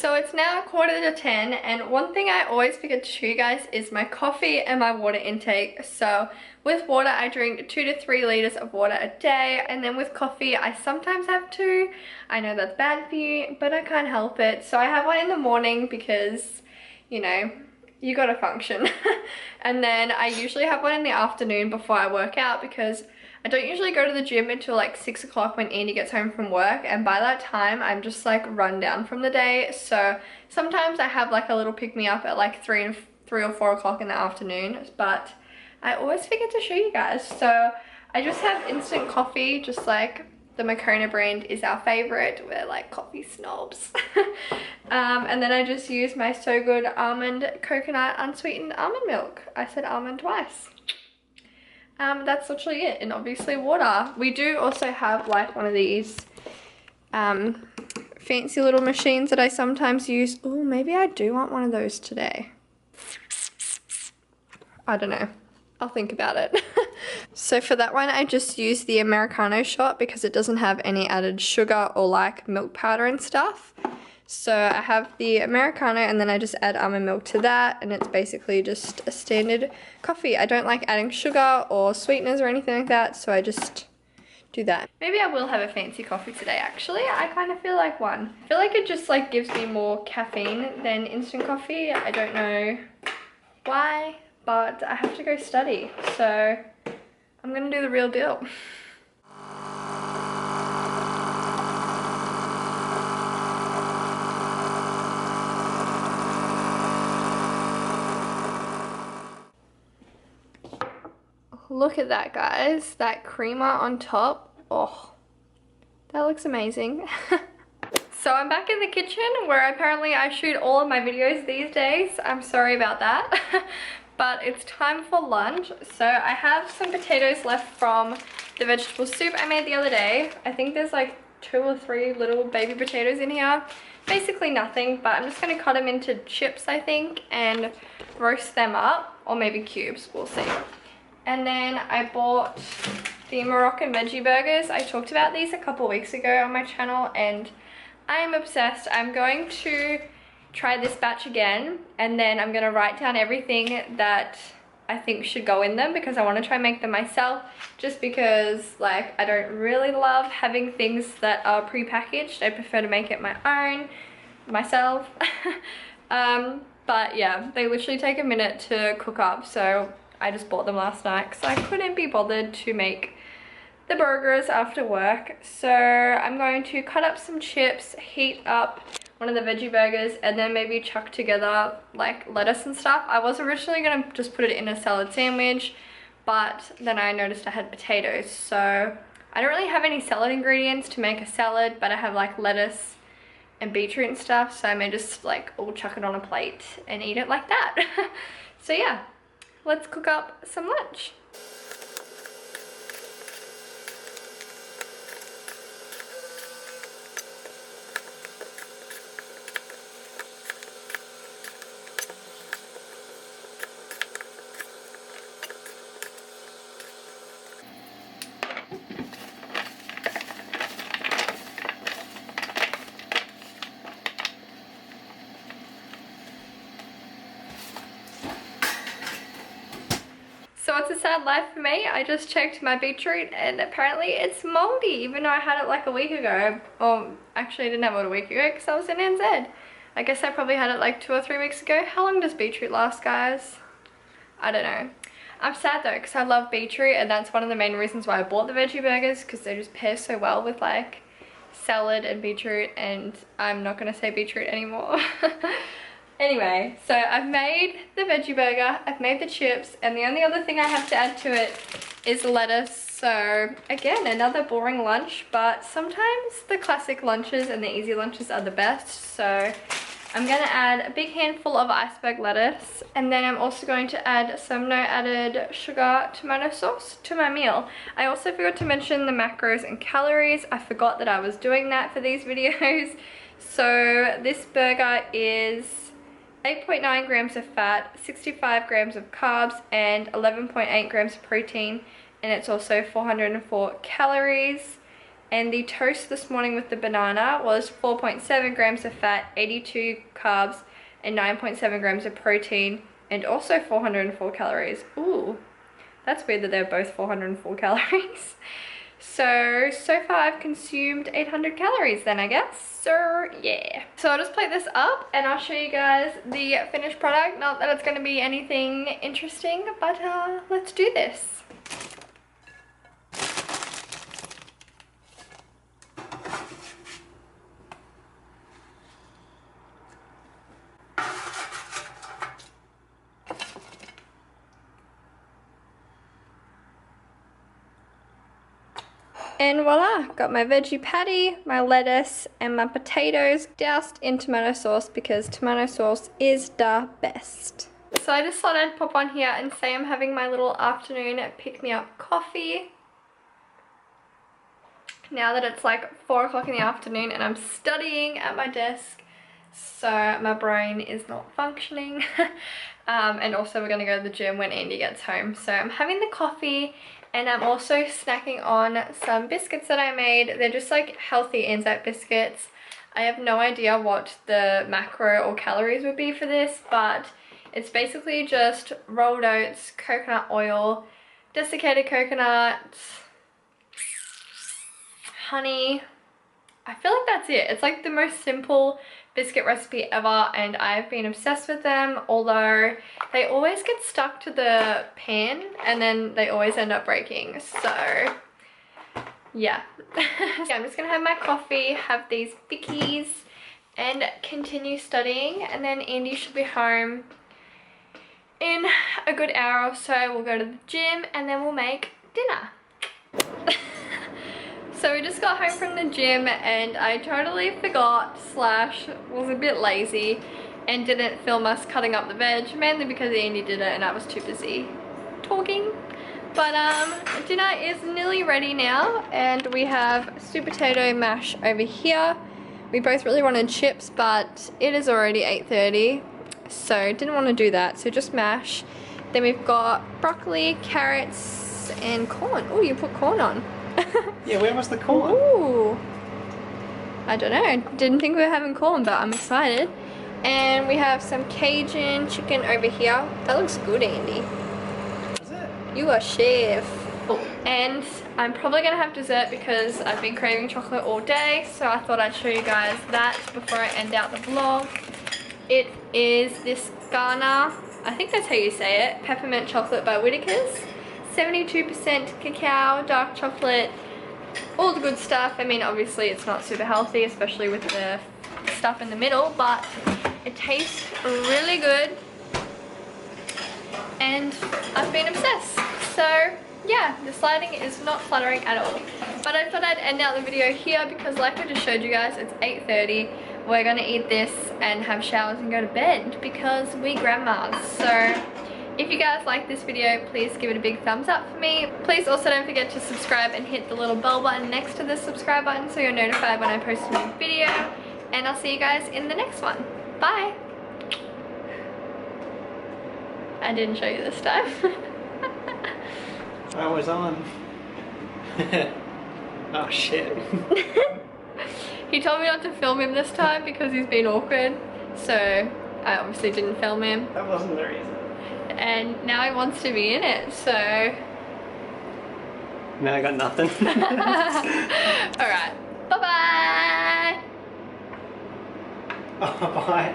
So it's now 9:45 and one thing I always forget to show you guys is my coffee and my water intake. So with water I drink 2 to 3 liters of water a day, and then with coffee I sometimes have 2. I know that's bad for you, but I can't help it. So I have one in the morning because, you know, you gotta function. And then I usually have one in the afternoon before I work out, because I don't usually go to the gym until like 6 o'clock when Andy gets home from work, and by that time I'm just like run down from the day. So sometimes I have like a little pick me up at like 3 or 4 o'clock in the afternoon, but I always forget to show you guys. So I just have instant coffee, just like the Moccona brand is our favorite. We're like coffee snobs. And then I just use my So Good almond coconut unsweetened almond milk. I said almond twice. That's literally it, and obviously water. We do also have like one of these fancy little machines that I sometimes use. Oh, maybe I do want one of those today. I don't know. I'll think about it. So for that one, I just use the Americano shot because it doesn't have any added sugar or like milk powder and stuff. So I have the Americano and then I just add almond milk to that, and it's basically just a standard coffee. I don't like adding sugar or sweeteners or anything like that, so I just do that. Maybe I will have a fancy coffee today actually. I kind of feel like one. I feel like it just like gives me more caffeine than instant coffee. I don't know why, but I have to go study, so I'm gonna do the real deal. Look at that, guys. That creamer on top. Oh, that looks amazing. So I'm back in the kitchen where apparently I shoot all of my videos these days. I'm sorry about that. But it's time for lunch. So I have some potatoes left from the vegetable soup I made the other day. I think there's like 2 or 3 little baby potatoes in here. Basically nothing, but I'm just going to cut them into chips, I think, and roast them up, or maybe cubes, we'll see. And then I bought the Moroccan veggie burgers. I talked about these a couple weeks ago on my channel and I am obsessed. I'm going to try this batch again, and then I'm going to write down everything that I think should go in them because I want to try and make them myself, just because like I don't really love having things that are pre-packaged. I prefer to make it my own myself. But yeah, they literally take a minute to cook up, so I just bought them last night because I couldn't be bothered to make the burgers after work. So I'm going to cut up some chips, heat up one of the veggie burgers, and then maybe chuck together like lettuce and stuff. I was originally going to just put it in a salad sandwich, but then I noticed I had potatoes. So I don't really have any salad ingredients to make a salad, but I have like lettuce and beetroot and stuff, so I may just like all chuck it on a plate and eat it like that. So yeah, let's cook up some lunch. So it's a sad life for me. I just checked my beetroot and apparently it's moldy, even though I had it like a week ago. Well, actually I didn't have it a week ago because I was in NZ. I guess I probably had it like 2 or 3 weeks ago. How long does beetroot last, guys? I don't know. I'm sad though because I love beetroot, and that's one of the main reasons why I bought the veggie burgers, because they just pair so well with like salad and beetroot, and I'm not going to say beetroot anymore. Anyway, so I've made the veggie burger, I've made the chips, and the only other thing I have to add to it is lettuce. So again, another boring lunch, but sometimes the classic lunches and the easy lunches are the best. So I'm going to add a big handful of iceberg lettuce, and then I'm also going to add some no added sugar tomato sauce to my meal. I also forgot to mention the macros and calories. I forgot that I was doing that for these videos. So this burger is 8.9 grams of fat, 65 grams of carbs, and 11.8 grams of protein, and it's also 404 calories. And the toast this morning with the banana was 4.7 grams of fat, 82 carbs, and 9.7 grams of protein, and also 404 calories. Ooh, that's weird that they're both 404 calories. So far I've consumed 800 calories then, I guess. So yeah. So I'll just plate this up and I'll show you guys the finished product. Not that it's going to be anything interesting, but let's do this. And voila, got my veggie patty, my lettuce, and my potatoes doused in tomato sauce because tomato sauce is the best. So I just thought I'd pop on here and say I'm having my little afternoon pick-me-up coffee. Now that it's like 4 o'clock in the afternoon and I'm studying at my desk, so my brain is not functioning. And also we're gonna go to the gym when Andy gets home. So I'm having the coffee. And I'm also snacking on some biscuits that I made. They're just like healthy Anzac biscuits. I have no idea what the macro or calories would be for this, but it's basically just rolled oats, coconut oil, desiccated coconut, honey. I feel like that's it. It's like the most simple biscuit recipe ever, and I've been obsessed with them, although they always get stuck to the pan and then they always end up breaking. So yeah. Yeah, I'm just gonna have my coffee, have these bickies, and continue studying, and then Andy should be home in a good hour or so. We'll go to the gym and then we'll make dinner. So we just got home from the gym and I totally forgot / was a bit lazy and didn't film us cutting up the veg, mainly because Andy did it and I was too busy talking. But dinner is nearly ready now, and we have sweet potato mash over here. We both really wanted chips, but it is already 8:30, so didn't want to do that, so just mash. Then we've got broccoli, carrots, and corn. Oh, you put corn on. Yeah, where was the corn? Ooh. I don't know. Didn't think we were having corn, but I'm excited. And we have some Cajun chicken over here. That looks good, Andy. Is it? You are chef. And I'm probably going to have dessert because I've been craving chocolate all day. So I thought I'd show you guys that before I end out the vlog. It is this Ghana, I think that's how you say it, peppermint chocolate by Whittaker's. 72% cacao, dark chocolate, all the good stuff. I mean, obviously it's not super healthy, especially with the stuff in the middle, but it tastes really good and I've been obsessed. So yeah, this lighting is not flattering at all, but I thought I'd end out the video here because, like I just showed you guys, it's 8:30. We're gonna eat this and have showers and go to bed because we grandmas. So if you guys like this video, please give it a big thumbs up for me. Please also don't forget to subscribe and hit the little bell button next to the subscribe button so you're notified when I post a new video. And I'll see you guys in the next one. Bye! I didn't show you this time. I was on. Oh shit. He told me not to film him this time because he's been awkward. So I obviously didn't film him. That wasn't the reason. And now he wants to be in it, so... Now I got nothing. Alright, bye-bye! Oh, bye.